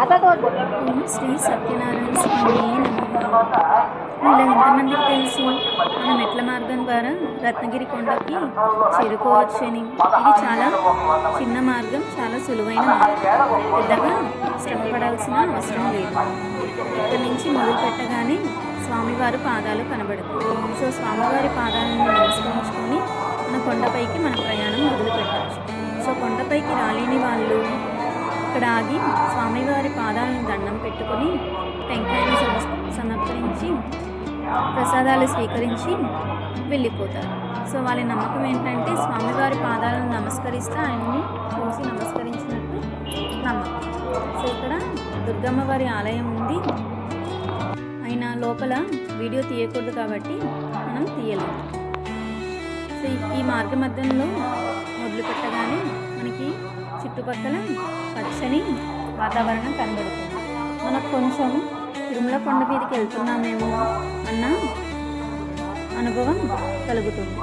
ఓం శ్రీ సత్యనారాయణ స్వామి నమః. ఇలా ఎంతమందికి తెలుసు మన మెట్ల మార్గం ద్వారా రత్నగిరి కొండకి చేరుకోవచ్చని? ఇది చాలా చిన్న మార్గం, చాలా సులువైన మార్గం. పెద్దగా శ్రమ పడాల్సిన అవసరం లేదు. ఇక్కడి నుంచి మొదలు పెట్టగానే స్వామివారి పాదాలు కనబడతాయి. సో స్వామివారి పాదాలను నమస్కరించుకొని మన కొండపైకి మన ప్రయాణం మొదలు పెట్టవచ్చు. సో కొండపైకి రాలేని వాళ్ళు ఇక్కడ ఆగి స్వామివారి పాదాలను దండం పెట్టుకొని టెంకాయని సమర్పించి ప్రసాదాలు స్వీకరించి వెళ్ళిపోతారు. సో వాళ్ళ నమ్మకం ఏంటంటే స్వామివారి పాదాలను నమస్కరిస్తే ఆయన్ని చూసి నమస్కరించినట్టు నమ్మకం. సో ఇక్కడ దుర్గమ్మ వారి ఆలయం ఉంది. ఆయన లోపల వీడియో తీయకూడదు కాబట్టి మనం తీయలేము. సో ఈ మార్గ మధ్యంలో మొదలు పెట్టగానే మనకి చుట్టుపక్కల పచ్చని వాతావరణం కనబడుతుంది. మనకు కొంచెం తిరుమల కొండ మీదకి వెళ్తున్నామేమో అన్న అనుభవం కలుగుతుంది.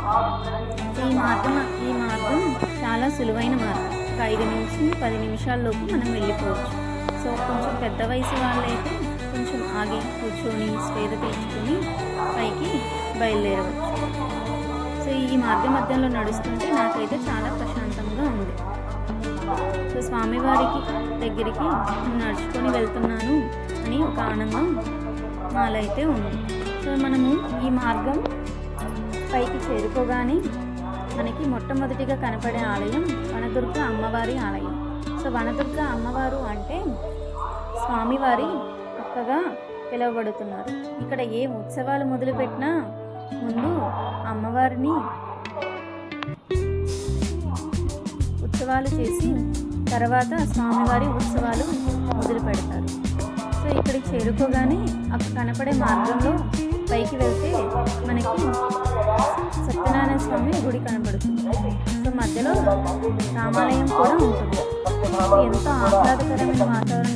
ఈ మార్గం చాలా సులువైన మార్గం. ఒక 5 నుంచి 10 నిమిషాల్లోపు మనం వెళ్ళిపోవచ్చు. సో కొంచెం పెద్ద వయసు వాళ్ళైతే కొంచెం ఆగి కూర్చొని స్వేద తీర్చుకొని పైకి బయలుదేరవచ్చు. సో ఈ మార్గ మధ్యంలో నడుస్తుంటే నాకైతే చాలా ప్రశాంతంగా ఉంది. సో స్వామివారికి దగ్గరికి నడుచుకొని వెళ్తున్నాను అని ఒక ఆనందం నాలో అయితే ఉంది. సో మనము ఈ మార్గం పైకి చేరుకోగానే మనకి మొట్టమొదటిగా కనపడే ఆలయం వనదుర్గ అమ్మవారి ఆలయం. సో వనదుర్గ అమ్మవారు అంటే స్వామివారి అక్కగా పిలువబడుతున్నారు. ఇక్కడ ఏ ఉత్సవాలు మొదలుపెట్టినా ముందు అమ్మవారిని ఉత్సవాలు చేసి తర్వాత స్వామివారి ఉత్సవాలు మొదలు పెడతారు. సో ఇక్కడికి చేరుకోగానే అక్కడ కనపడే మార్గంలో పైకి వెళ్తే మనకి సత్యనారాయణ స్వామి గుడి కనబడుతుంది. సో మధ్యలో రామాలయం కూడా ఉంటుంది. ఎంతో ఆహ్లాదకరమైన వాతావరణం